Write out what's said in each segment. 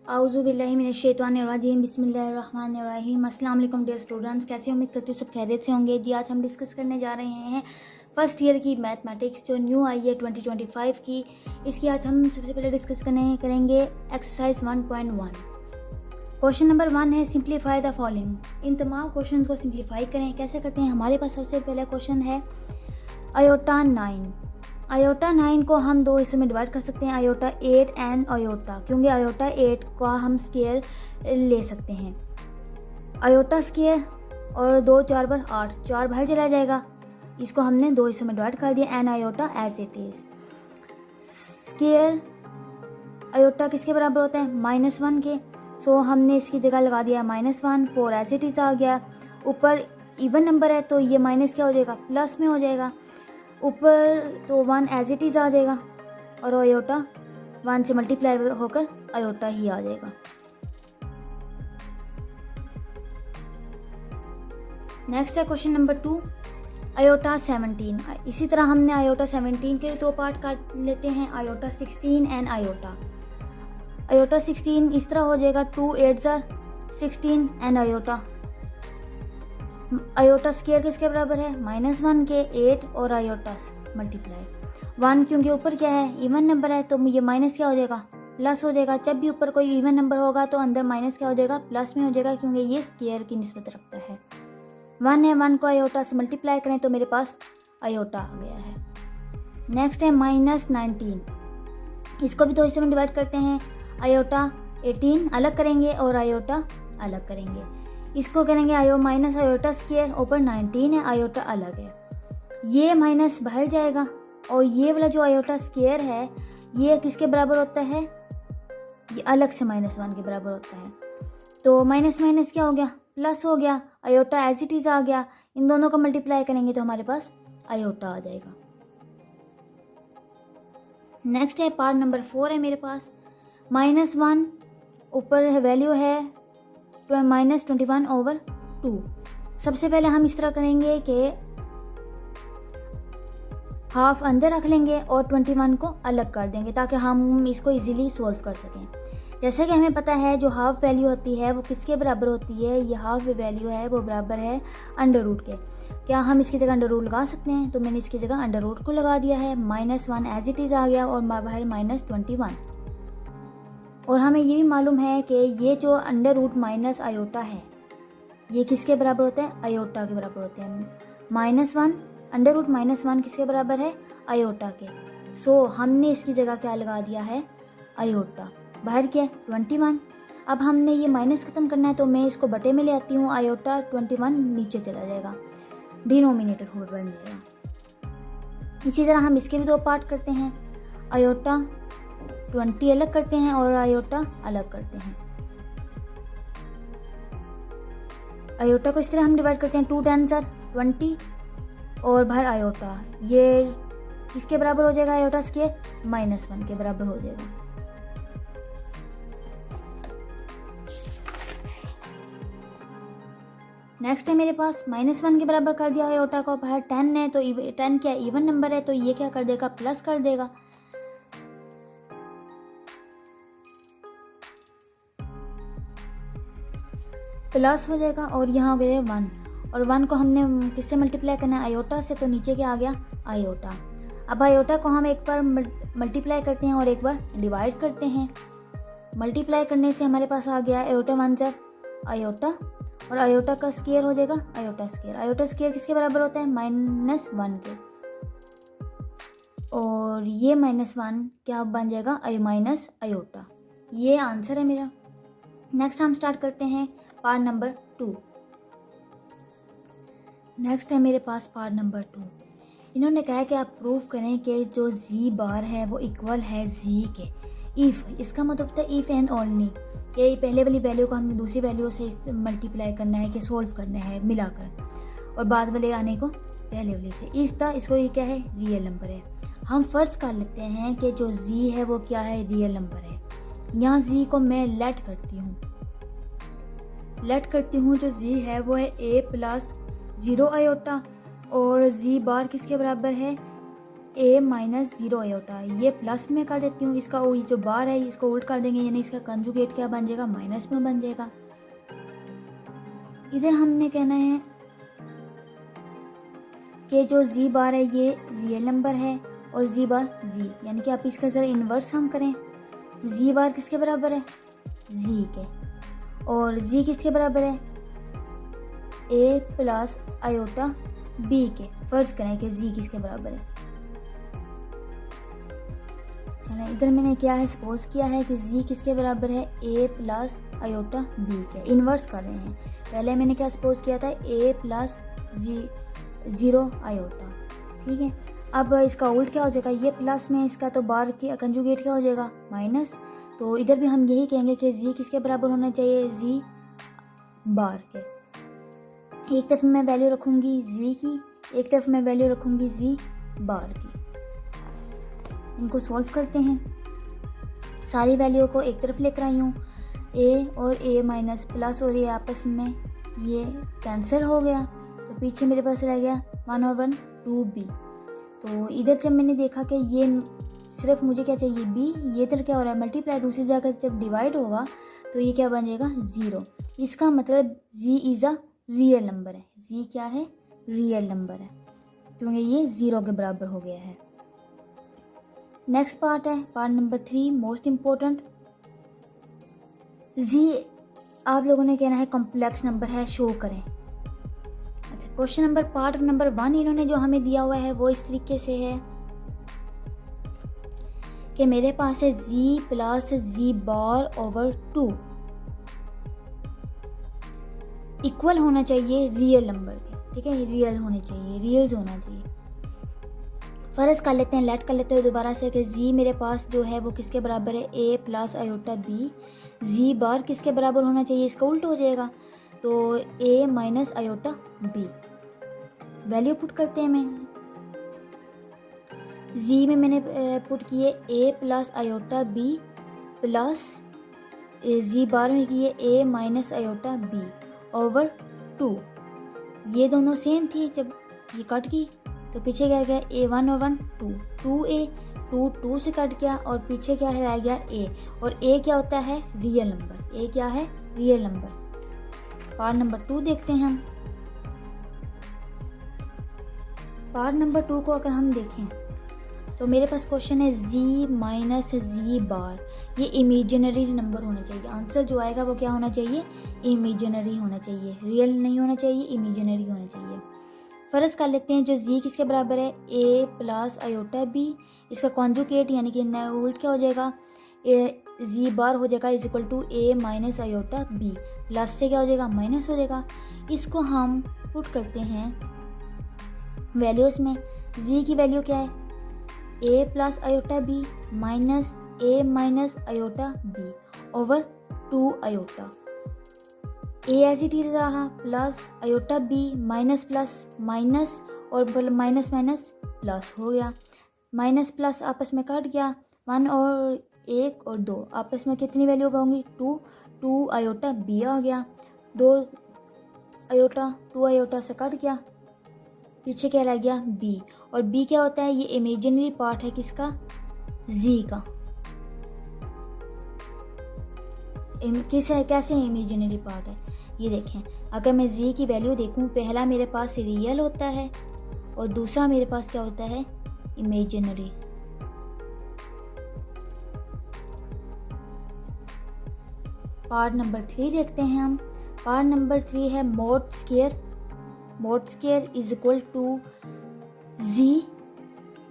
आऊज़ुबिल्लाहिमिनश्शैतानिर्रजीम बिस्मिल्लाहिर्रहमानिर्रहीम। अस्सलाम वालेकुम डियर स्टूडेंट्स, कैसे उम्मीद करती हूँ सब खैरियत से होंगे। जी आज हम डिस्कस करने जा रहे हैं फर्स्ट ईयर की मैथमेटिक्स जो न्यू आई है 2025 की। इसकी आज हम सबसे पहले डिस्कस करेंगे एक्सरसाइज 1.1। क्वेश्चन नंबर 1 है सिंप्लीफाई द फॉलोइंग। इन तमाम क्वेश्चन को सिंप्लीफाई करें। कैसे करते हैं? हमारे पास सबसे पहला क्वेश्चन है आयोटा 9। आयोटा 9 को हम दो हिस्सों में डिवाइड कर सकते हैं, आयोटा 8 एंड आयोटा, क्योंकि आयोटा 8 का हम स्केयर ले सकते हैं। आयोटा स्केयर और 2 4 पर 8, 4 बाहर चला जाएगा। इसको हमने दो हिस्सों में डिवाइड कर दिया। An iota as it is. Square iota किसके बराबर होता है? -1 के। सो हमने इसकी जगह लगा दिया -1, 4 एज इट इज आ गया। ऊपर इवन नंबर है तो ये माइनस क्या हो जाएगा? प्लस में हो जाएगा। ऊपर तो 1 एज इट इज़ आ जाएगा और आयोटा 1 से मल्टीप्लाई होकर आयोटा ही आ जाएगा। नेक्स्ट है क्वेश्चन नंबर 2 आयोटा 17। इसी तरह हमने आयोटा 17 के दो पार्ट काट लेते हैं, आयोटा 16 एंड आयोटा। आयोटा 16 इस तरह हो जाएगा 2 8 16 एंड आयोटा। आयोटा स्केयर किसके बराबर है? -1 के 8 और आयोटा मल्टीप्लाई 1, क्योंकि ऊपर क्या है? इवन नंबर है तो ये माइनस क्या हो जाएगा? प्लस हो जाएगा। जब भी ऊपर कोई इवन नंबर होगा तो अंदर माइनस क्या हो जाएगा? प्लस में हो जाएगा, क्योंकि ये स्केयर की निस्बत रखता है। 1 है, 1 को आयोटा से मल्टीप्लाई करें तो मेरे पास आयोटा आ गया है। नेक्स्ट है -19। इसको भी दो हिस्सों में डिवाइड करते हैं, आयोटा 18 अलग करेंगे और आयोटा अलग करेंगे। इसको करेंगे माइनस आयोटा स्केयर, ऊपर 19 है, आयोटा अलग है। ये माइनस बाहर जाएगा और ये वाला जो आयोटा स्केयर है ये किसके बराबर होता है? ये अलग से -1 के बराबर होता है। तो माइनस माइनस क्या हो गया? प्लस हो गया। आयोटा एज इट इज आ गया। इन दोनों को मल्टीप्लाई करेंगे तो हमारे पास आयोटा आ जाएगा। नेक्स्ट है पार्ट नंबर 4 है मेरे पास। -1 ऊपर वैल्यू है -21/2। सबसे पहले हम इस तरह करेंगे कि हाफ अंदर रख लेंगे और 21 को अलग कर देंगे ताकि हम इसको इजीली सोल्व कर सकें। जैसा कि हमें पता है जो हाफ वैल्यू होती है वो किसके बराबर होती है? ये हाफ वैल्यू है वो बराबर है अंडर रूट के। क्या हम इसकी जगह अंडर रूट लगा सकते हैं? तो मैंने इसकी जगह अंडर रूट को लगा दिया है। -1 एज इट इज़ आ गया और बाहर -21। और हमें ये भी मालूम है कि ये जो अंडर रूट माइनस आयोटा है ये किसके बराबर होता है? आयोटा के बराबर होते हैं। -1 अंडर रूट -1 किसके बराबर है? आयोटा के। सो हमने इसकी जगह क्या लगा दिया है? आयोटा। बाहर क्या है? 21। अब हमने ये माइनस ख़त्म करना है तो मैं इसको बटे में ले आती हूँ। आयोटा 21 नीचे चला जाएगा, डिनोमिनेटर हो बन जाएगा। इसी तरह हम इसके भी दो पार्ट करते हैं, आयोटा 20 अलग करते हैं और आयोटा अलग करते हैं। आयोटा को इस तरह हम डिवाइड करते हैं, 2 10 20 और बाहर आयोटा। ये किसके बराबर हो जाएगा? आयोटा स्केयर -1 के बराबर हो जाएगा। नेक्स्ट है मेरे पास -1 के बराबर कर दिया आयोटा को। बाहर 10 है तो 10 क्या इवन नंबर है तो ये क्या कर देगा? प्लस कर देगा। प्लस हो जाएगा और यहाँ हो गया 1 और 1 को हमने किससे मल्टीप्लाई करना है? आयोटा से। तो नीचे क्या आ गया? आयोटा। अब आयोटा को हम एक बार मल्टीप्लाई करते हैं और एक बार डिवाइड करते हैं। मल्टीप्लाई करने से हमारे पास आ गया आयोटा 1 आयोटा और आयोटा का स्केयर हो जाएगा आयोटा स्केयर। आयोटा स्केयर किसके बराबर होता है? -1 के। और ये -1 क्या बन जाएगा? Minus iota. ये आंसर है मेरा। नेक्स्ट हम स्टार्ट करते हैं पार्ट नंबर 2। नेक्स्ट है मेरे पास पार्ट नंबर 2। इन्होंने कहा है कि आप प्रूव करें कि जो जी बार है वो इक्वल है जी के। इफ़ इसका मतलब होता है इफ़ एंड ओनली, कि पहले वाली वैल्यू को हमने दूसरी वैल्यू से मल्टीप्लाई करना है कि सोल्व करना है मिलाकर, और बाद वाले आने को पहले वाले से। इसको ये क्या है? रियल नंबर है। हम फ़र्ज़ कर लेते हैं कि जो जी है वो क्या है? रियल नंबर है। यहाँ जी को मैं लेट करती हूँ। जो जी है वो है a + 0 आयोटा और जी बार किसके बराबर है? ए माइनस 0 आयोटा, ये प्लस में कर देती हूँ, इसका ये जो बार है इसको उल्ट कर देंगे, यानी इसका कंजुगेट क्या बन जाएगा, माइनस में बन जाएगा। इधर हमने कहना है कि जो जी बार है ये रियल नंबर है और जी बार जी, यानी कि आप इसका ज़रा इन्वर्स हम करें, जी बार किसके बराबर है, जी के, और जी किसके बराबर है, ए प्लस आयोटा बी के। फर्ज करें कि जी किसके बराबर है। चलो इधर मैंने क्या है, सपोज किया है कि जी किसके बराबर है, ए प्लस आयोटा बी के। इन्वर्स कर रहे हैं, पहले मैंने क्या सपोज किया था, ए प्लस जी 0 आयोटा, ठीक है। अब इसका उल्ट क्या हो जाएगा, ये प्लस में इसका तो बार की कंजुगेट क्या हो जाएगा, माइनस। तो इधर भी हम यही कहेंगे कि जी किसके बराबर होना चाहिए, जी बार के। एक तरफ मैं वैल्यू रखूँगी जी की, एक तरफ मैं वैल्यू रखूँगी जी बार की। इनको सॉल्व करते हैं, सारी वैल्यू को एक तरफ लेकर आई हूँ, ए और ए माइनस प्लस और ये आपस में ये कैंसिल हो गया, तो पीछे मेरे पास रह गया 1 और 1 2b। तो इधर जब मैंने देखा कि ये सिर्फ मुझे क्या चाहिए b, ये इधर क्या हो रहा है मल्टीप्लाई, दूसरी जगह जब डिवाइड होगा तो ये क्या बन जाएगा 0। इसका मतलब g is a real number है, g क्या है, रियल नंबर है, क्योंकि ये 0 के बराबर हो गया है। नेक्स्ट पार्ट है पार्ट नंबर 3, मोस्ट इम्पोर्टेंट। जी आप लोगों ने कहना है कॉम्प्लेक्स नंबर है, शो करें। अच्छा, क्वेश्चन नंबर पार्ट नंबर 1 इन्होंने जो हमें दिया हुआ है वो इस तरीके से है कि मेरे पास है जी plus z bar over 2 equal होना चाहिए रियल नंबर के, ठीक है, रियल होने चाहिए, रियल्स होना चाहिए। फ़र्ज कर लेते हैं, लेट कर लेते हैं दोबारा से कि जी मेरे पास जो है वो किसके बराबर है, A plus iota B. Z bar किसके बराबर होना चाहिए, इसका उल्ट हो जाएगा, तो A minus iota B. Value put करते हैं, मैं जी में मैंने पुट किए A plus iota B plus z bar में किए A minus iota B over 2। ये दोनों सेम थी, जब ये कट गई तो पीछे क्या गया, a1 और 1 2, 2a 2 से कट गया और पीछे क्या है रह गया a, और a क्या होता है, रियल नंबर, a क्या है, रियल नंबर। पार्ट नंबर 2 देखते हैं हम। पार्ट नंबर 2 को अगर हम देखें तो मेरे पास क्वेश्चन है z माइनस जी बार, ये इमेजिनरी नंबर होना चाहिए, आंसर जो आएगा वो क्या होना चाहिए, इमेजिनरी होना चाहिए, रियल नहीं होना चाहिए, इमेजिनरी होना चाहिए। फ़र्ज कर लेते हैं जो जी किसके बराबर है, ए प्लस आयोटा बी, इसका कॉन्जुगेट यानी कि उल्ट क्या हो जाएगा, जी बार हो जाएगा is equal to A minus iota B, plus से क्या हो जाएगा, माइनस हो जाएगा। इसको हम पुट करते हैं वैल्यूज़ में, जी की वैल्यू क्या है, A plus iota B minus A minus iota B over 2 iota. A as it is रहा plus iota B minus plus minus और माइनस माइनस प्लस हो गया, माइनस प्लस आपस में कट गया, 1 और 1 और 2 आपस में कितनी वैल्यू होंगी, 2 आयोटा बी आ गया, 2 आयोटा से कट गया, पीछे क्या रह गया बी, और बी क्या होता है, ये इमेजिनरी पार्ट है किसका, जी का। कैसे इमेजिनरी पार्ट है, ये देखें, अगर मैं जी की वैल्यू देखूं, पहला मेरे पास रियल होता है और दूसरा मेरे पास क्या होता है, इमेजिनरी। पार्ट नंबर 3 देखते हैं हम। पार्ट नंबर 3 है mod square. Mod square is equal to z,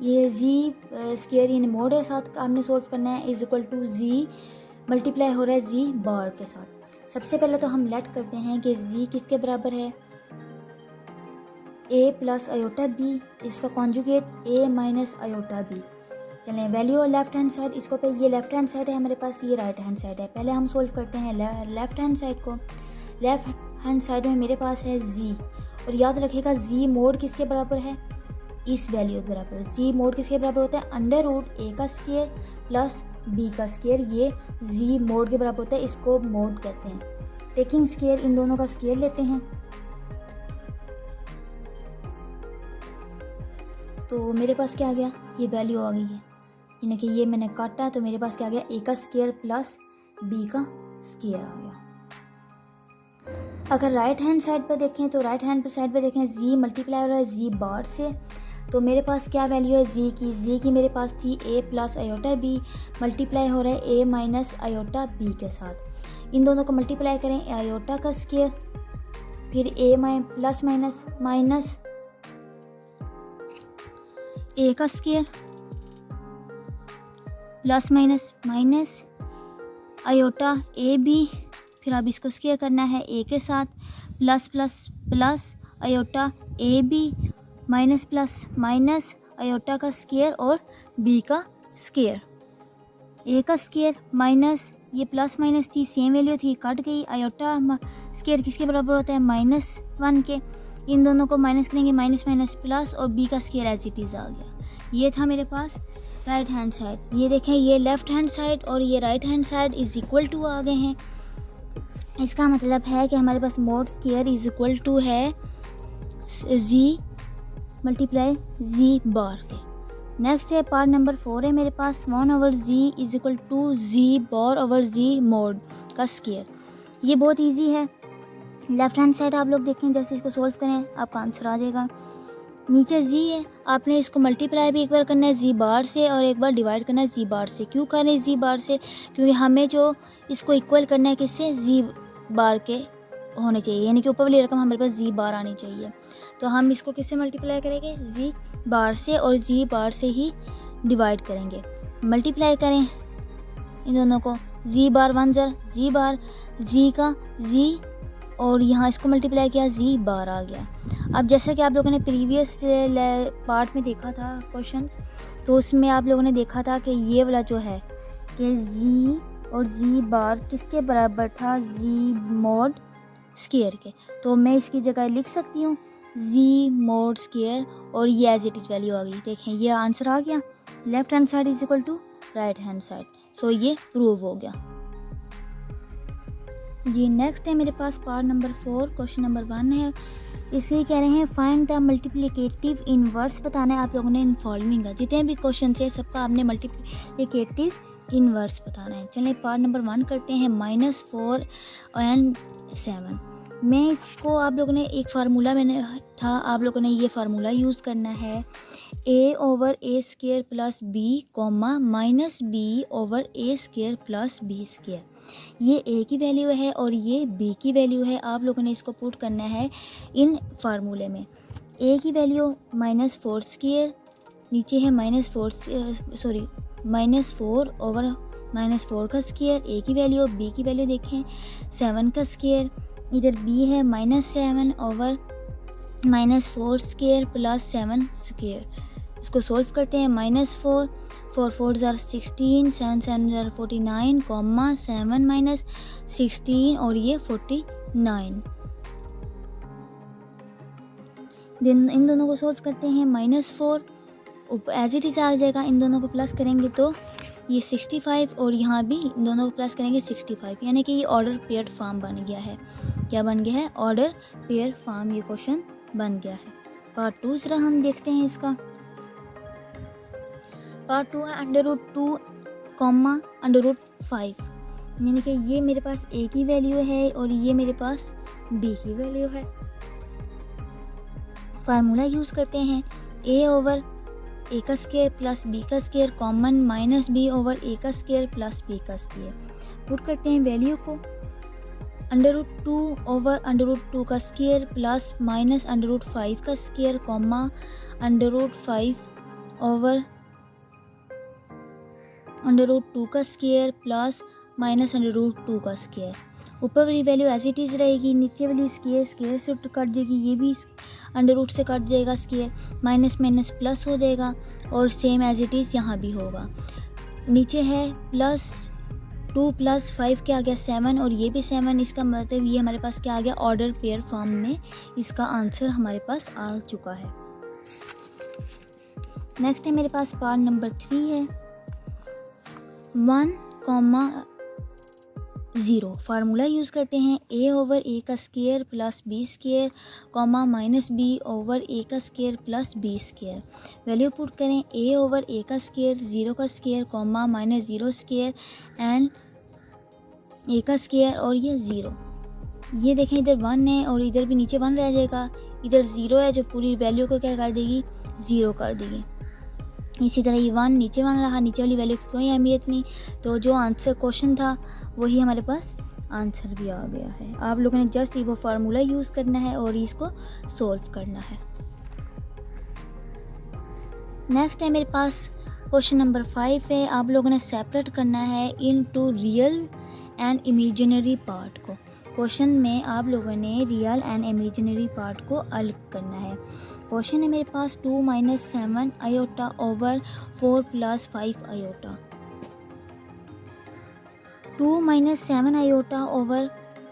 ये जी स्क्वायर यानी मोड है साथ आपने सोल्व करना है, is equal to z multiply हो रहा है जी बार के साथ। सबसे पहले तो हम लेट करते हैं कि जी किसके बराबर है, ए प्लस आयोटा बी, इसका कॉन्जुगेट ए माइनस आयोटा बी। चलें वैल्यू लेफ्ट हैंड साइड, इसको पे ये लेफ्ट हैंड साइड है हमारे पास, ये राइट हैंड साइड है। पहले हम सोल्व करते हैं लेफ्ट हैंड साइड को। लेफ्ट हैंड साइड में मेरे पास है जी, और याद रखिएगा जी मोड किसके बराबर है, इस वैल्यू के बराबर। जी मोड किसके बराबर होता है, अंडर रूट ए का स्क्वायर प्लस बी का स्क्वायर, ये जी मोड के बराबर होता है, इसको मोड कहते हैं। टेकिंग स्क्वायर, इन दोनों का स्क्वायर लेते हैं, तो मेरे पास क्या आ गया, ये वैल्यू आ गई है, यानी कि ये मैंने काटा तो मेरे पास क्या आ गया, ए का स्क्वायर प्लस बी का स्क्वायर आ गया। अगर राइट हैंड साइड पर देखें तो राइट हैंड साइड पर देखें जी मल्टीप्लाई हो रहा है जी बार से, तो मेरे पास क्या वैल्यू है जी की मेरे पास थी ए प्लस आयोटा बी, मल्टीप्लाई हो रहा है ए माइनस आयोटा बी के साथ। इन दोनों को मल्टीप्लाई करें, आयोटा का स्क्वायर फिर a plus minus minus a का square plus minus minus iota a b, फिर अब इसको स्क्वायर करना है ए के साथ, plus plus plus iota a b minus plus minus iota का स्क्वायर और बी का स्क्वायर, ए का स्क्वायर माइनस ये प्लस माइनस थी सेम वैल्यू थी कट गई, आयोटा स्क्वायर किसके बराबर होता है -1 के, इन दोनों को माइनस करेंगे माइनस माइनस प्लस और बी का स्क्वायर एज इट इज़ आ गया। ये था मेरे पास राइट हैंड साइड। ये देखें ये लेफ़्ट हैंड साइड और ये right hand side is equal to आ गए हैं। इसका मतलब है कि हमारे पास mod square is equal to है जी मल्टीप्लाई जी बार के। नेक्स्ट है पार्ट नंबर 4 है मेरे पास 1/z is equal to z bar over z mod का स्क्वायर। ये बहुत इजी है। लेफ़्ट हैंड साइड आप लोग देखें, जैसे इसको सोल्व करें आपका आंसर आ जाएगा। नीचे जी है, आपने इसको मल्टीप्लाई भी एक बार करना है जी बार से और एक बार डिवाइड करना है जी बार से। क्यों करें जी बार से, क्योंकि हमें जो इसको इक्वल करना है किससे, जी बार के होने चाहिए, यानी कि ऊपर वाली रकम हमारे पास जी बार आनी चाहिए। तो हम इसको किससे मल्टीप्लाई करेंगे, जी बार से, और जी बार से ही डिवाइड करेंगे। मल्टीप्लाई करें इन दोनों को, जी बार 1 ज़र जी बार, जी का जी, और यहाँ इसको मल्टीप्लाई किया जी बार आ गया। अब जैसा कि आप लोगों ने प्रीवियस पार्ट में देखा था क्वेश्चंस, तो उसमें आप लोगों ने देखा था कि ये वाला जो है कि जी और जी बार किसके बराबर था, जी मोड स्क्वायर के। तो मैं इसकी जगह लिख सकती हूँ जी मोड स्क्वायर, और ये एज इट इज़ वैल्यू आ गई। देखें ये आंसर आ गया, left hand side is equal to right hand side. So ये प्रूव हो गया। जी नेक्स्ट है मेरे पास पार्ट नंबर 4 क्वेश्चन नंबर 1 है। इसे कह रहे हैं फाइंड द मल्टीप्लिकेटिव इनवर्स बताना है आप लोगों ने इन फॉलोइंग का। जितने भी क्वेश्चन है सबका आपने मल्टीप्लिकेटिव इनवर्स बताना है। चलिए पार्ट नंबर 1 करते हैं, -4 and 7। मैं इसको आप लोगों ने एक फार्मूला मैंने था, आप लोगों ने ये फार्मूला यूज़ करना है a/a² plus B comma -b/a² plus b²। ये a की वैल्यू है और ये b की वैल्यू है। आप लोगों ने इसको पुट करना है इन फार्मूले में। a की वैल्यू -4², नीचे है -4 का स्क्वायर, a की वैल्यू, b की वैल्यू देखें 7 का स्क्वायर, इधर b है -7/-4² प्लस 7 स्क्वायर। इसको सोल्व करते हैं, -4 4 4 ज़ार 16, 7 7 ज़ार 49, कॉमा 7 माइनस 16 और ये 49। इन दोनों को सोल्व करते हैं, -4 एज इट इज़ आ जाएगा, इन दोनों को प्लस करेंगे तो ये 65, और यहाँ भी इन दोनों को प्लस करेंगे 65, यानी कि ये ऑर्डर पेयर फॉर्म बन गया है। क्या बन गया है, ऑर्डर पेयर फॉर्म ये क्वेश्चन बन गया है। पार्ट 2 जरा हम देखते हैं इसका। पार्ट 2 है √2, √5, यानी कि ये मेरे पास a की वैल्यू है और ये मेरे पास b की वैल्यू है। फार्मूला यूज़ करते हैं, a/a² प्लस b का square common -b/a² plus b का स्क्वायर। पुट करते हैं वैल्यू को, √2/√2 का स्क्वायर प्लस -√5 का स्क्वायर कॉमा √5/√2 का स्क्वायर प्लस -√2 का स्क्वायर। ऊपर वाली वैल्यू एज इट इज़ रहेगी, नीचे वाली स्क्वायर से कट जाएगी, ये भी √ से कट जाएगा, स्क्वायर माइनस माइनस प्लस हो जाएगा, और सेम एज इट इज़ यहाँ भी होगा। नीचे है +2 + 5 क्या आ गया 7, और ये भी 7। इसका मतलब ये हमारे पास क्या आ गया, ऑर्डर पेयर फॉर्म में इसका आंसर हमारे पास आ चुका है। नेक्स्ट है मेरे पास पार्ट नंबर 3 है, 1, ज़ीरो। फार्मूला यूज़ करते हैं a ओवर a का square plus b square comma minus b over a का square plus b square. Value put करें a ओवर a का स्क्वायर, ज़ीरो का square comma minus zero square and a का square और ये zero. ये देखें इधर 1 है और इधर भी नीचे 1 रह जाएगा, इधर 0 है जो पूरी वैल्यू को क्या कर देगी, 0 कर देगी। इसी तरह ये 1 नीचे 1 रहा, नीचे वाली वैल्यू की कोई अहमियत नहीं। तो जो आंसर क्वेश्चन था वही हमारे पास आंसर भी आ गया है। आप लोगों ने जस्ट वो फार्मूला यूज़ करना है और इसको सोल्व करना है। नेक्स्ट है मेरे पास क्वेश्चन नंबर 5 है। आप लोगों ने सेपरेट करना है into real and imaginary part को। क्वेश्चन में आप लोगों ने रियल एंड इमेजिनरी पार्ट को अलग करना है। क्वेश्चन है मेरे पास 2 - 7 iota over 4 + 5 iota. 2 - 7 iota over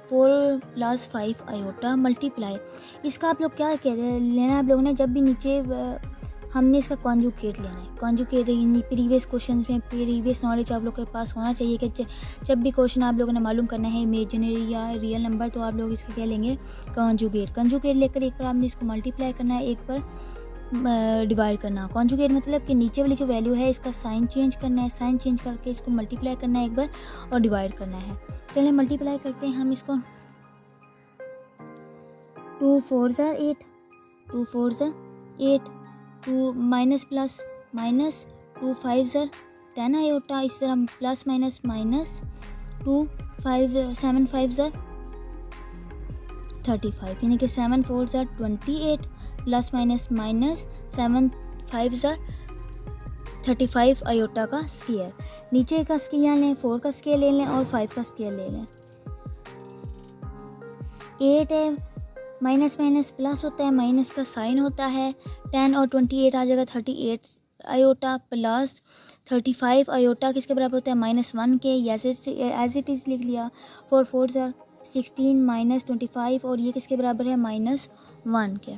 4 + 5 iota multiply. इसका आप लोग क्या लेना है, आप लोगों ने जब भी नीचे हमने इसका कॉन्जुगेट लेना है। कॉन्जुगेट प्रीवियस क्वेश्चंस में प्रीवियस नॉलेज आप लोग के पास होना चाहिए कि जब भी क्वेश्चन आप लोगों ने मालूम करना है इमेजिनरी या रियल नंबर, तो आप लोग इसका क्या लेंगे, कॉन्जुगेट। कॉन्जुगेट लेकर एक बार आपने इसको मल्टीप्लाई करना है, एक बार डिवाइड करना। कॉन्जुगेट मतलब कि नीचे वाली जो वैल्यू है इसका साइन चेंज करना है, साइन चेंज करके इसको मल्टीप्लाई करना है एक बार और डिवाइड करना है। चलिए मल्टीप्लाई करते हैं हम इसको। 2 × 4 = 8, 2 × 4 = 8, 2 माइनस प्लस माइनस, 2 × 5 = 10 आयोटा। इस तरह प्लस माइनस माइनस, 2 × 7 = 35, यानी कि 7 × 4 = 28 प्लस माइनस माइनस 7 × 5 = 35 आयोटा का स्क्वायर। नीचे का स्क्वायर लें, 4 का स्क्वायर ले लें और 5 का स्क्वायर ले लें। 8 है, माइनस माइनस प्लस होता है, माइनस का साइन होता है। 10 और 28 आ जाएगा 38 आयोटा प्लस 35 आयोटा किसके बराबर होता है, -1 के। एज इट इज़ लिख लिया। 4 × 4 = 16 - 25 और ये किसके बराबर है, -1 के।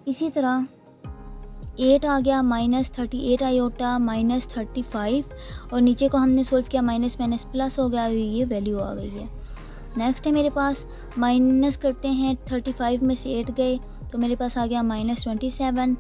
इसी तरह 8 आ गया -38 आयोटा -35 और नीचे को हमने सोल्व किया, माइनस माइनस प्लस हो गया, ये वैल्यू आ गई है। नेक्स्ट है मेरे पास माइनस करते हैं, 35 में से 8 गए तो मेरे पास आ गया -27।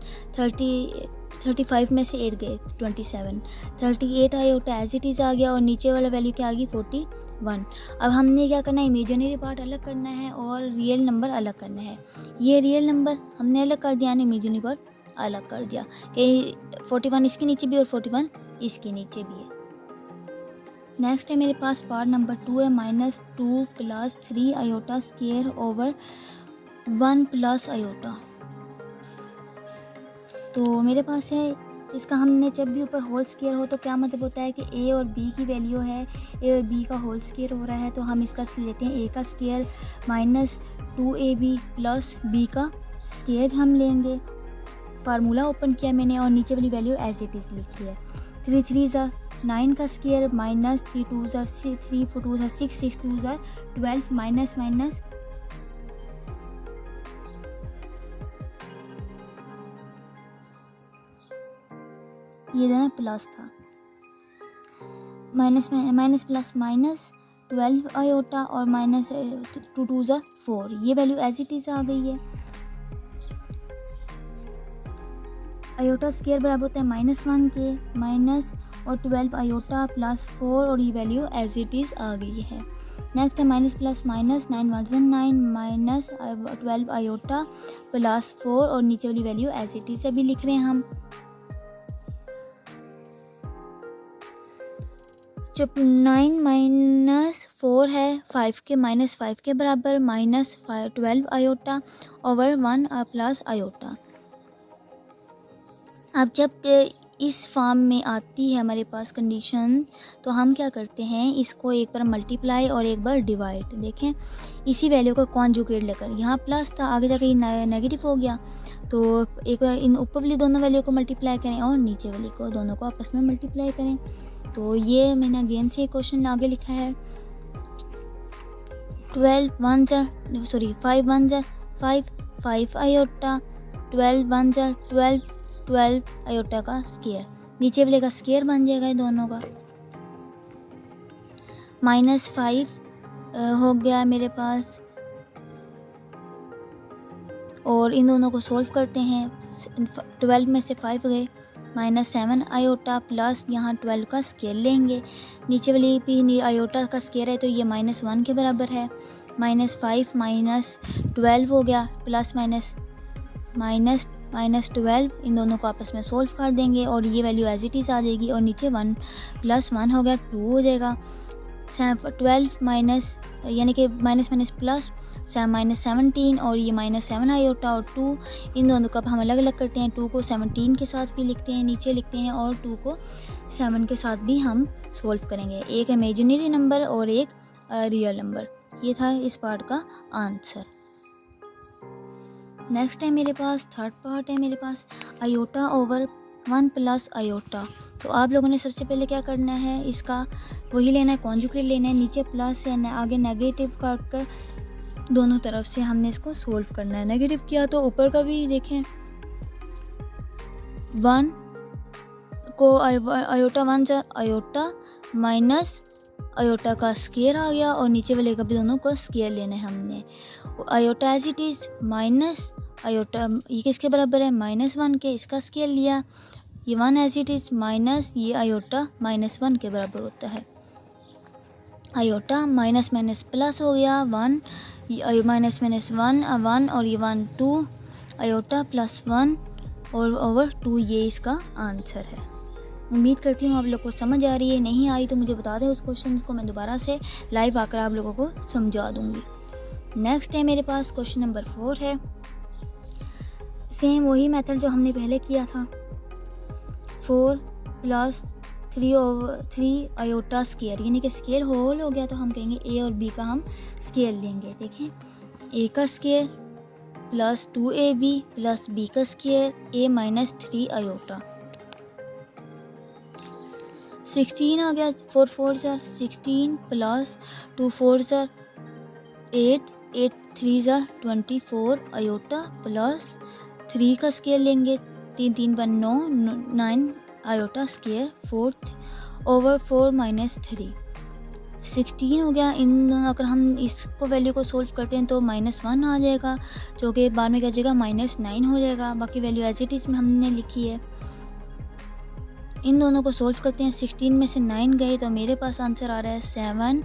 35 में से 8 गए 27, 38 आयोटा एज इट इज़ आ गया और नीचे वाला वैल्यू क्या आ गई, 41। अब हमने क्या करना है, इमेजिनरी पार्ट अलग करना है और रियल नंबर अलग करना है। ये रियल नंबर हमने अलग कर दिया, इमेजिनरी पार्ट अलग कर दिया कि 41 इसके नीचे भी और 41 इसके नीचे भी है। नेक्स्ट है मेरे पास पार्ट नंबर 2 है, -2 + 3 आयोटा स्क्वायर ओवर 1 + आयोटा। तो मेरे पास है, इसका हमने जब भी ऊपर होल स्क्वायर हो तो क्या मतलब होता है कि a और b की वैल्यू है, a और b का होल स्क्वायर हो रहा है, तो हम इसका लेते हैं a का स्क्वायर -2ab + b का स्क्वायर हम लेंगे। फार्मूला ओपन किया मैंने और नीचे वाली वैल्यू एज इट इज़ लिखी है। 3 × 3 = 9 का स्क्वायर -3 × 2 = 3 × 2 = 6 6 × 2 = 12 माइनस माइनस ये ना प्लस था, माइनस में माइनस प्लस माइनस 12 आयोटा और -2 × 2 = 4, ये वैल्यू एज इट इज़ आ गई है। आयोटा स्क्वायर बराबर होता है -1 के, माइनस और 12 आयोटा प्लस 4 और ये वैल्यू एज इट इज़ आ गई है। नेक्स्ट है minus plus minus, 9 × 1 = 9 minus 12 iota plus 4 और नीचे वाली वैल्यू एज इट इज़ अभी लिख रहे हैं हम। जो 9 - 4 है 5 के -5 के बराबर, -12 आयोटा ओवर 1 प्लस आयोटा। अब जब इस फॉर्म में आती है हमारे पास कंडीशन, तो हम क्या करते हैं, इसको एक बार मल्टीप्लाई और एक बार डिवाइड। देखें इसी वैल्यू को कॉन्जुगेट लेकर, यहाँ प्लस था आगे जाकर ये नेगेटिव हो गया, तो एक बार इन ऊपर वाली दोनों वैल्यू को मल्टीप्लाई करें और नीचे वाली को, दोनों को आपस में मल्टीप्लाई करें। तो ये मैंने अगेन से क्वेश्चन आगे लिखा है। 5 × 1 = 5, 5 आयोटा, 12 × 1 = 12, 12 आयोटा का स्क्वायर, नीचे वाले का स्क्वायर बन जाएगा दोनों का। -5 हो गया मेरे पास, और इन दोनों को सोल्व करते हैं। 12 में से 5 गए, -7 आयोटा प्लस यहाँ 12 का स्केयर लेंगे, नीचे वाली भी आयोटा का स्केयर है तो ये -1 के बराबर है। -5 -12 हो गया, प्लस -12, इन दोनों को आपस में सोल्व कर देंगे और ये वैल्यू एज इट इज़ आ जाएगी, और नीचे 1 + 1 हो गया 2 हो जाएगा। 12 माइनस यानी कि माइनस प्लस -17 और ये -7 आयोटा और 2, इन दोनों को अब हम अलग अलग करते हैं। 2 को 17 के साथ भी लिखते हैं, नीचे लिखते हैं, और 2 को 7 के साथ भी हम सोल्व करेंगे। एक इमेजिनरी नंबर और एक रियल नंबर। ये था इस पार्ट का आंसर। नेक्स्ट है मेरे पास थर्ड पार्ट है मेरे पास आयोटा ओवर 1 + आयोटा। तो आप लोगों ने सबसे पहले क्या करना है, इसका वही लेना है, कॉन्जुगेट लेना है, नीचे प्लस है, आगे नेगेटिव कर दोनों तरफ से हमने इसको सोल्व करना है। नेगेटिव किया तो ऊपर का भी देखें, 1 को आयोटा 1 + आयोटा माइनस आयोटा का स्केयर आ गया, और नीचे वाले का भी दोनों को स्केयर लेना है हमने। Iota as it is minus iota, ये किसके बराबर है, -1 के, इसका स्केयर लिया। ये 1 एज इट इज़ माइनस ये आयोटा -1 के बराबर होता है। आयोटा माइनस प्लस हो गया 1, माइनस 1 और ये 1 2, आयोटा +1 और ओवर 2, ये इसका आंसर है। उम्मीद करती हूँ आप लोग को समझ आ रही है। नहीं आई तो मुझे बता दें, उस क्वेश्चन को मैं दोबारा से लाइव आकर आप लोगों को समझा दूँगी। नेक्स्ट है मेरे पास क्वेश्चन नंबर 4 है। सेम वही मेथड जो हमने पहले किया था, 4 + 3 आयोटा स्केयर, यानी कि स्केयर होल हो गया तो हम कहेंगे ए और बी का हम स्केयर लेंगे। देखें, ए का square plus 2ab plus b का स्केयर a - 3 आयोटा। 16 आ गया, 4 4 = 16 प्लस 2 4 = 8 8 3 = 24 आयोटा प्लस 3 का स्केयर लेंगे, 3 3 = 9 आयोटा स्केयर 4 ओवर 4 - 3, 16 हो गया। इन अगर हम इसको वैल्यू को सोल्व करते हैं तो -1 आ जाएगा, जो कि बाद में क्या हो जाएगा -9 हो जाएगा। बाकी वैल्यू एज इट इज़ में हमने लिखी है। इन दोनों को सोल्व करते हैं, 16 में से 9 गए तो मेरे पास आंसर आ रहा है 7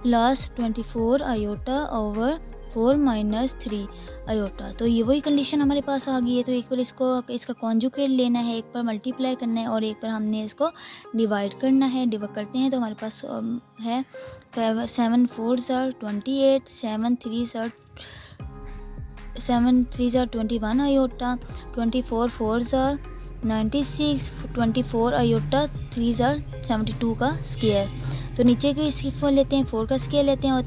+ 24 आयोटा ओवर 4 - 3 आयोटा। तो ये वही कंडीशन हमारे पास आ गई है। तो एक बार इसका कॉन्जुगेट लेना है, एक पर मल्टीप्लाई करना है और एक पर हमने इसको डिवाइड करना है। डिवाइड करते हैं तो हमारे पास है 7 4 = 28, 7 3 = 21 आयोटा, 24 4 = 96, 24 आयोटा 3 = 72 का स्केयर। तो नीचे के इसकी 4 लेते हैं, 4 का स्केयर लेते हैं और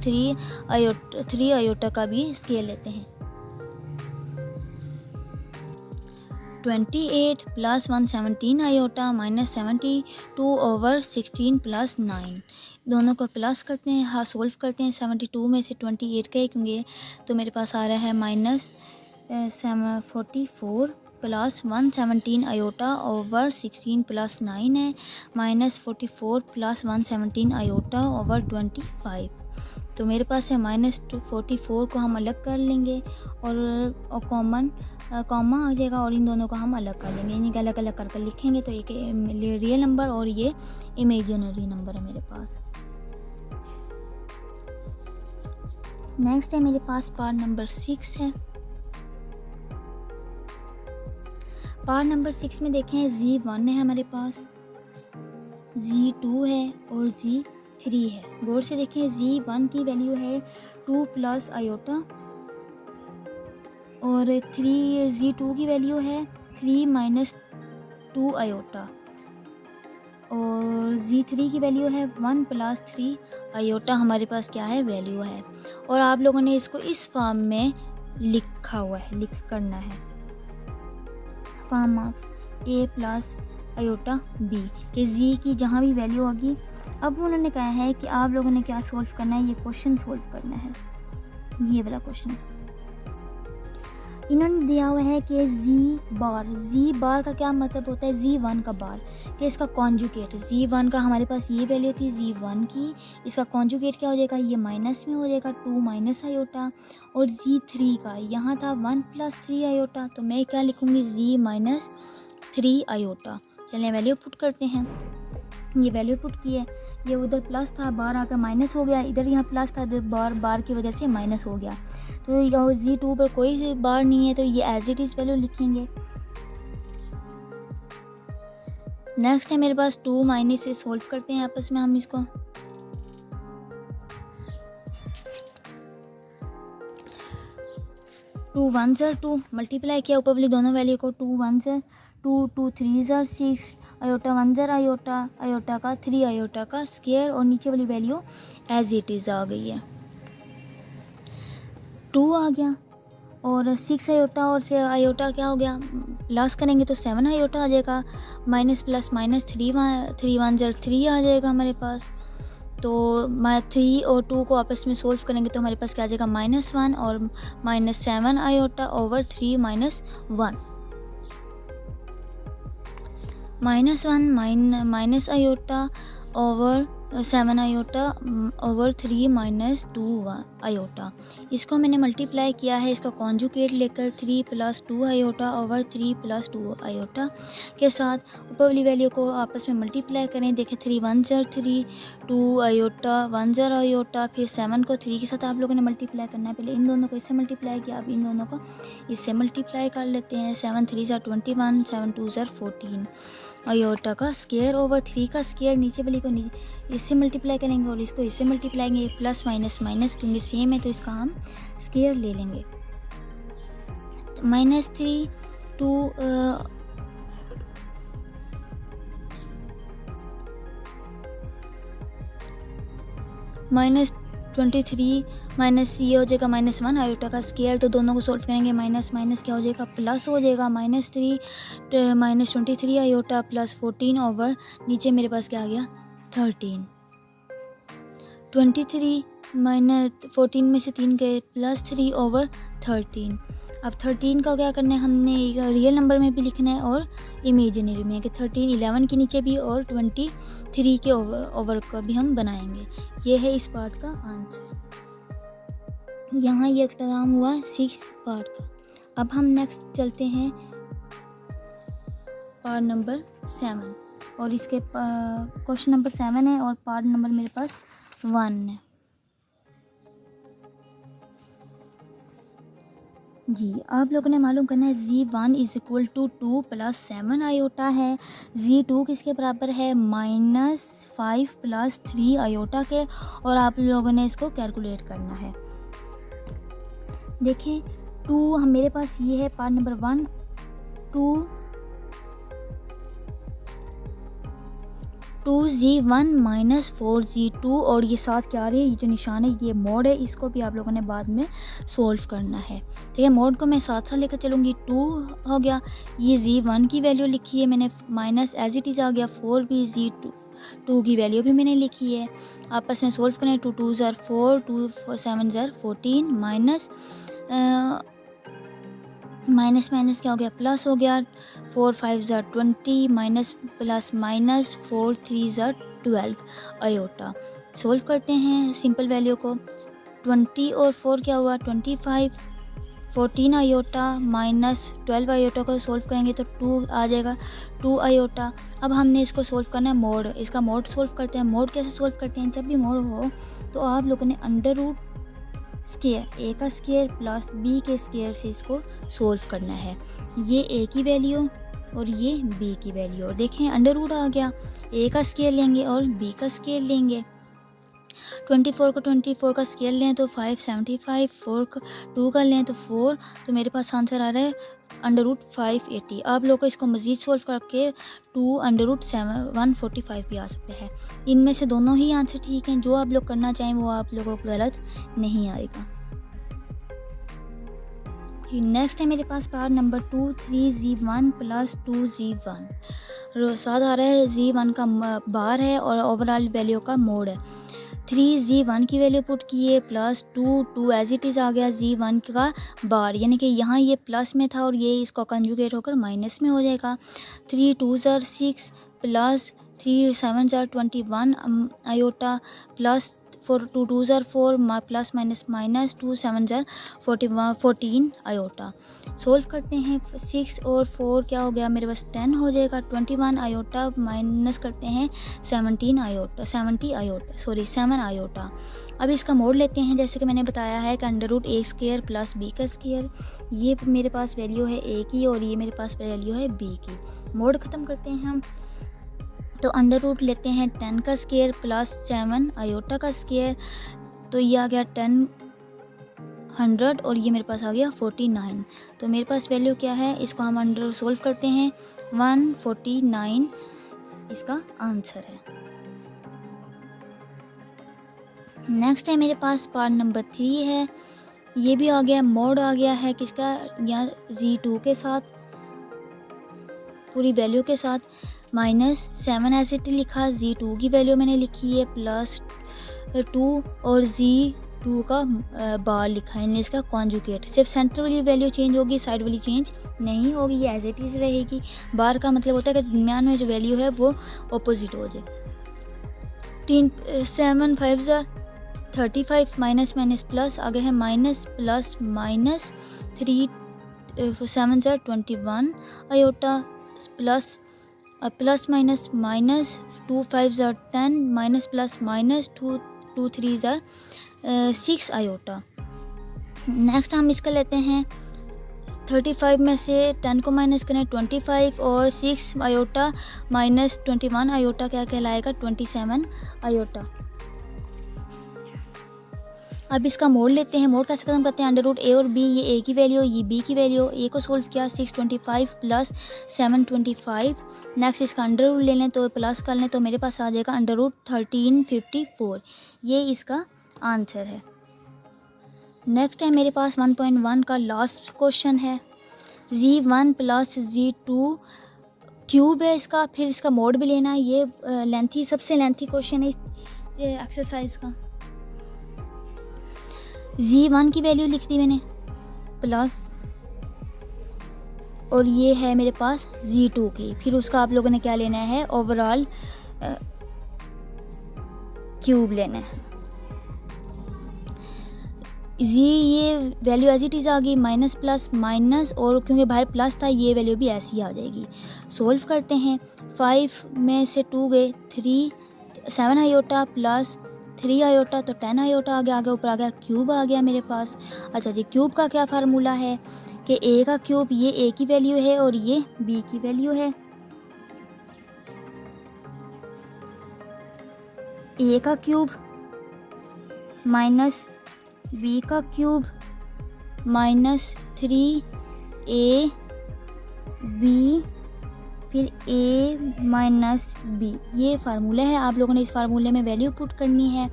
3 आयोटा का भी स्केयर लेते हैं। 28 + 1 17 आयोटा माइनस 72 ओवर 16 + 9, दोनों को प्लस करते हैं, हाँ सोल्व करते हैं। 72 में से 28 गए क्योंकि, तो मेरे पास आ रहा है -44 + 117 आयोटा ओवर 16 + 9 है, -44 + 117 आयोटा ओवर 25। तो मेरे पास है -44 को हम अलग कर लेंगे और कॉमा आ जाएगा और इन दोनों को हम अलग कर लेंगे, यानी कि अलग अलग करके लिखेंगे। तो एक रियल नंबर और ये इमेजिनरी नंबर है मेरे पास। नेक्स्ट है मेरे पास पार्ट नंबर 6 है। पार्ट नंबर 6 में देखें Z1 है हमारे पास, Z2 है और Z3 है। गौर से देखें, Z1 की वैल्यू है 2 + आयोटा और Z2 की वैल्यू है 3 - 2 आयोटा और Z3 की वैल्यू है 1 + 3 आयोटा। हमारे पास क्या है, वैल्यू है। और आप लोगों ने इसको इस फॉर्म में लिखा हुआ है, लिख करना है, form of A + iota B के Z की जहाँ भी वैल्यू होगी। अब उन्होंने कहा है कि आप लोगों ने क्या सोल्व करना है, ये क्वेश्चन सोल्व करना है, ये वाला क्वेश्चन। इन्होंने दिया हुआ है कि जी बार का क्या मतलब होता है, जी1 का बार, कि इसका कॉन्जुगेट जी1 का हमारे पास ये वैल्यू थी जी1 की, इसका कॉन्जुगेट क्या हो जाएगा, ये माइनस में हो जाएगा 2 माइनस आयोटा, और जी3 का यहाँ था 1 प्लस 3 आयोटा, तो मैं क्या लिखूँगी, जी माइनस 3 आयोटा। चलिए वैल्यू पुट करते हैं। ये वैल्यू पुट की है, ये उधर प्लस था, बार आकर माइनस हो गया, इधर यहाँ प्लस था, तो बार की वजह से माइनस हो गया। तो जी2 पर कोई बार नहीं है, तो ये एज इट इज़ वैल्यू लिखेंगे। नेक्स्ट है मेरे पास 2 माइनस से सोल्व करते हैं आपस में हम इसको। टू वन ज़र 2 मल्टीप्लाई किया ऊपर वाली दोनों वैल्यू को, 2 1 ज़र 2 2 3 ज़र 6 आयोटा 1 ज़र आयोटा, आयोटा का 3 आयोटा का स्क्वायर, और नीचे वाली वैल्यू एज इट इज़ आ गई है, 2 आ गया, और 6 आयोटा और से आयोटा क्या हो गया, प्लस करेंगे तो 7 आयोटा आ जाएगा, माइनस प्लस माइनस 3 1 ज़र 3 आ जाएगा हमारे पास। तो 3 और 2 को आपस में सोल्व करेंगे तो हमारे पास क्या आ जाएगा, -1 और -7 iota over 3 -1, -1 minus iota over 7 iota over 3 -2 iota. इसको मैंने मल्टीप्लाई किया है, इसका कॉन्जुगेट लेकर 3 + 2 आयोटा ओवर 3 + 2 आयोटा के साथ ऊपर वाली वैल्यू को आपस में मल्टीप्लाई करें। देखें 3 1 ज़र 3 2 आयोटा 1 ज़र आयोटा, फिर 7 को 3 के साथ आप लोगों ने मल्टीप्लाई करना है। पहले इन दोनों को इससे मल्टीप्लाई किया, अब इन दोनों को इससे मल्टीप्लाई कर लेते हैं। 7 3 ज़र 21, 7 2 ज़र 14 आयोटा का स्क्वायर ओवर 3 का स्क्वायर, नीचे वाली को इससे मल्टीप्लाई करेंगे और इसको इससे मल्टीप्लाई करेंगे, प्लस माइनस माइनस क्योंकि सेम है तो इसका हम स्क्वायर ले लेंगे। -3 2 -23 माइनस ये हो जाएगा -1 आयोटा का स्क्वायर, तो दोनों को सोल्व करेंगे, माइनस माइनस क्या हो जाएगा, प्लस हो जाएगा, -3 -23 आयोटा प्लस 14 ओवर नीचे मेरे पास क्या आ गया 13, 23 -14 में से 3 गए प्लस 3 ओवर 13। अब 13 का क्या करना है, हमने रियल नंबर में भी लिखना है और इमेजिनरी में, कि 13 11 के नीचे भी और 23 के ओवर का भी हम बनाएंगे। ये है इस पार्ट का आंसर। यहाँ ये इख्तिताम हुआ 6 पार्ट का। अब हम नेक्स्ट चलते हैं पार्ट नंबर 7, और इसके क्वेश्चन नंबर 7 है और पार्ट नंबर मेरे पास 1 है। जी आप लोगों ने मालूम करना है Z1 = 2 + 7 आयोटा है, Z2 किसके बराबर है, -5 + 3 आयोटा के, और आप लोगों ने इसको कैलकुलेट करना है। देखें 2 मेरे पास ये है पार्ट नंबर 1, 2Z1 - 4Z2, और ये साथ क्या आ रही है, ये जो निशान है ये मोड है, इसको भी आप लोगों ने बाद में सोल्व करना है। ठीक है, मोड को मैं साथ साथ लेकर चलूँगी। 2 हो गया, ये Z1 की वैल्यू लिखी है मैंने, माइनस एज इट इज़ आ गया 4 भी, Z2 की वैल्यू भी मैंने लिखी है। आपस में सोल्व करें, 2 2 ज़र 4 2 7 ज़र 14 माइनस माइनस क्या हो गया, प्लस हो गया, 4 5 ज़र 20 माइनस प्लस माइनस 4 3 ज़र 12 आयोटा। सोल्व करते हैं सिंपल वैल्यू को, 20 और 4 क्या हुआ 25, 14 आयोटा माइनस 12 आयोटा को सोल्व करेंगे तो 2 आ जाएगा, 2 आयोटा। अब हमने इसको सोल्व करना है मोड, इसका मोड सोल्व करते हैं। मोड कैसे सोल्व करते हैं, जब भी मोड हो तो आप लोगों ने अंडर रूट स्क्वायर, ए का स्क्वायर प्लस बी के स्क्वायर से इसको सोल्व करना है। ये ए की वैल्यू और ये बी की वैल्यू, और देखें अंडर रूट आ गया, ए का स्क्वायर लेंगे और बी का स्क्वायर लेंगे। 24 को 24 का स्क्वायर लें तो 575, 4 का 2 का लें तो 4, तो मेरे पास आंसर आ रहा है अंडर रूट 580। आप लोग को इसको मज़ीद सोल्व करके 2 अंडर रूट 145 भी आ सकते हैं। इनमें से दोनों ही आंसर ठीक हैं, जो आप लोग करना चाहें वो आप लोगों को गलत नहीं आएगा। नेक्स्ट है मेरे पास पार्ट नंबर 2, 3Z1 + 2Z1, साथ आ रहा है Z1 का बार है और ओवरऑल वैल्यू का मोड है। 3z1 की वैल्यू पुट की है प्लस 2 एज इट इज़ आ गया z1 का बार, यानी कि यहाँ ये प्लस में था और ये इसको कंजुगेट होकर माइनस में हो जाएगा। 3 2s are 6 plus 3 7s are 21 iota plus 4 2 2s are 4 plus minus minus 2 7s are 14 iota. Solve करते हैं 6 और 4 क्या हो गया मेरे पास 10 हो जाएगा। 21 आयोटा माइनस करते हैं 17 आयोटा 7 आयोटा। अब इसका मोड लेते हैं, जैसे कि मैंने बताया है कि अंडर रूट ए स्क्वायर प्लस बी का स्क्वायर, ये मेरे पास वैल्यू है ए की और ये मेरे पास वैल्यू है बी की। मोड ख़त्म करते हैं हम, तो अंडर रूट लेते हैं 10 का स्क्वायर प्लस 7 आयोटा का स्क्वायर, तो ये आ गया 10 100 और ये मेरे पास आ गया 49। तो मेरे पास वैल्यू क्या है, इसको हम अंडर सोल्व करते हैं 149 इसका आंसर है। नेक्स्ट है मेरे पास पार्ट नंबर 3 है, ये भी आ गया, मोड आ गया है किसका, यहाँ z2 के साथ पूरी वैल्यू के साथ माइनस 7 ऐसे लिखा, z2 की वैल्यू मैंने लिखी है प्लस 2 और z2 का बार लिखा है, इसका कॉन्जुगेट। सिर्फ सेंटर वाली वैल्यू चेंज होगी, साइड वाली चेंज नहीं होगी, ये एज इट इज़ रहेगी। बार का मतलब होता है कि दरमियान में जो वैल्यू है वो अपोजिट हो जाए। 7 5 35 माइनस माइनस प्लस आ गया है minus plus minus 3 7 21 iota plus plus minus minus 2 5 10 minus plus minus 2 3 6 iota. Next हम इसका लेते हैं 35 में से 10 को माइनस करें 25 और 6 आयोटा माइनस 21 आयोटा क्या कहलाएगा 27 आयोटा। अब इसका मोड लेते हैं, मोड कैसे खत्म करते हैं, अंडर रूट ए और बी, ये ए की वैल्यू ये बी की वैल्यू, ए को सोल्व किया 625 प्लस 725। नेक्स्ट इसका अंडर रूट ले लें तो प्लस कर लें तो मेरे पास आ जाएगा अंडर रूट 1354, ये इसका आंसर है। नेक्स्ट है मेरे पास 1.1 का लास्ट क्वेश्चन है, z1 प्लस z2 क्यूब है इसका, फिर इसका मोड भी लेना है। ये लेंथी सबसे लेंथी क्वेश्चन है एक्सरसाइज का। z1 की वैल्यू लिख दी मैंने प्लस और ये है मेरे पास z2 की, फिर उसका आप लोगों ने क्या लेना है ओवरऑल क्यूब लेना है। ये वैल्यू एज इट इज़ आ गई माइनस प्लस माइनस, और क्योंकि बाहर प्लस था ये वैल्यू भी ऐसी आ जाएगी। सोल्व करते हैं 5 में से 2 गए 7 आयोटा प्लस 3 आयोटा तो 10 आयोटा आ गया, आगे ऊपर आ गया क्यूब आ गया मेरे पास। अच्छा जी, क्यूब का क्या फार्मूला है कि ए का क्यूब, ये ए की वैल्यू है और ये बी की वैल्यू है। ए का क्यूब माइनस बी का क्यूब माइनस 3a बी फिर a माइनस बी, ये फार्मूला है। आप लोगों ने इस फार्मूले में वैल्यू पुट करनी है।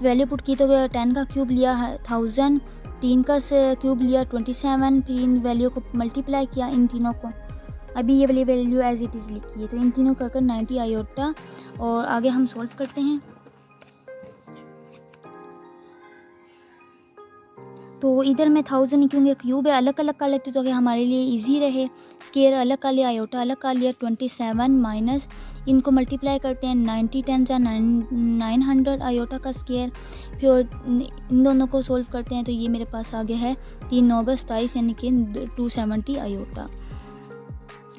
वैल्यू पुट की तो 10 का क्यूब लिया 1000, 3 का क्यूब लिया 27, फिर इन वैल्यू को मल्टीप्लाई किया इन तीनों को। अभी ये वाली वैल्यू एज इट इज़ लिखी है, तो इन तीनों कर 90 आयोटा। और आगे हम सोल्व करते हैं। तो इधर मैं 1000 क्योंकि क्यूब है अलग अलग कर लेते तो कि हमारे लिए इजी रहे। स्क्वायर अलग कर लिया, आयोटा अलग कर लिया, 27 माइनस इनको मल्टीप्लाई करते हैं 90 10 900 आयोटा का स्क्वायर, फिर इन दोनों को सोल्व करते हैं तो ये मेरे पास आ गया है 3 9 27 यानी कि 270 आयोटा।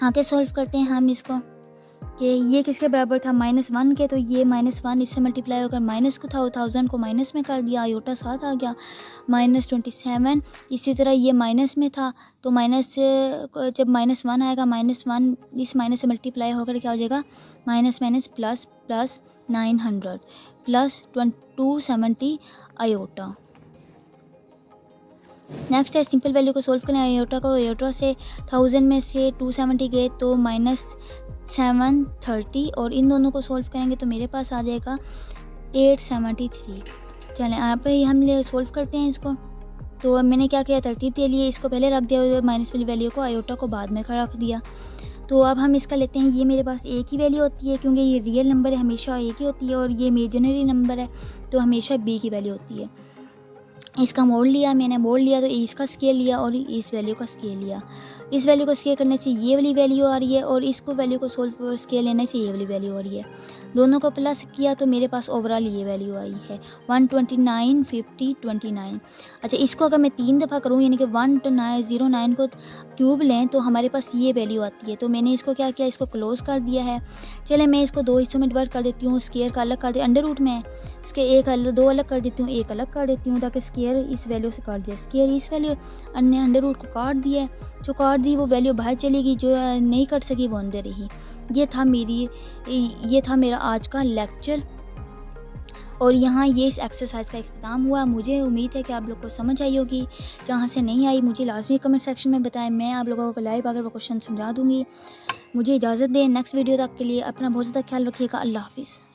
आगे सोल्व करते हैं हम इसको कि ये किसके बराबर था -1 के, तो ये -1 इससे मल्टीप्लाई होकर माइनस को था, 1000 को माइनस में कर दिया, आयोटा साथ आ गया -27। इसी तरह ये माइनस में था तो माइनस जब -1 आएगा -1 इस माइनस से मल्टीप्लाई होकर क्या हो जाएगा minus minus plus plus 900 plus 270 iota. Next है सिंपल वैल्यू को सोल्व करना है। आयोटा को आयोटा से 1000 में से 270 गए तो -730 और इन दोनों को सोल्व करेंगे तो मेरे पास आ जाएगा 873। चलें यहाँ पे हम ले सोल्व करते हैं इसको। तो मैंने क्या किया तरतीब के लिए इसको पहले रख दिया और माइनस वाली वैल्यू को आयोटा को बाद में रख दिया। तो अब हम इसका लेते हैं, ये मेरे पास एक ही वैल्यू होती है क्योंकि ये रियल नंबर है, हमेशा एक ही होती है, और ये इमेजिनरी नंबर है तो हमेशा बी की वैल्यू होती है। इसका मोड लिया मैंने, मोड लिया तो इसका स्केल लिया और इस वैल्यू का स्केल लिया। इस वैल्यू को स्केल करने से ये वाली वैल्यू आ रही है और इसको वैल्यू को सोल्व पर स्केल लेने से ये वाली वैल्यू आ रही है। दोनों को प्लस किया तो मेरे पास ओवरऑल ये वैल्यू आई है 129, 50, 29। अच्छा, इसको अगर मैं 3 दफ़ा करूँ यानी कि 1909 को क्यूब लें तो हमारे पास ये वैल्यू आती है। तो मैंने इसको क्या किया, इसको क्लोज़ कर दिया है। चले मैं इसको 2 हिस्सों में डिवाइड कर देती हूँ, स्केयर का अलग कर दे, अंडर रूट में इसके एक अलग 2 अलग कर देती हूँ, एक अलग कर देती हूँ ताकि स्केयर इस वैल्यू से काट जाए। स्केयर इस वैल्यू अन्य अंडर रूट को काट दिया है, जो काट दी वो वैल्यू बाहर चली गई, जो नहीं कट सकी वो अंदर रही। ये था मेरा आज का लेक्चर और यहाँ ये इस एक्सरसाइज का इख्तिताम हुआ। मुझे उम्मीद है कि आप लोग को समझ आई होगी। जहाँ से नहीं आई मुझे लाजमी कमेंट सेक्शन में बताएं, मैं आप लोगों को लाइव आकर वो क्वेश्चन समझा दूँगी। मुझे इजाज़त दें, नेक्स्ट वीडियो तक के लिए अपना बहुत ज़्यादा ख्याल रखिएगा। अल्लाह हाफिज़।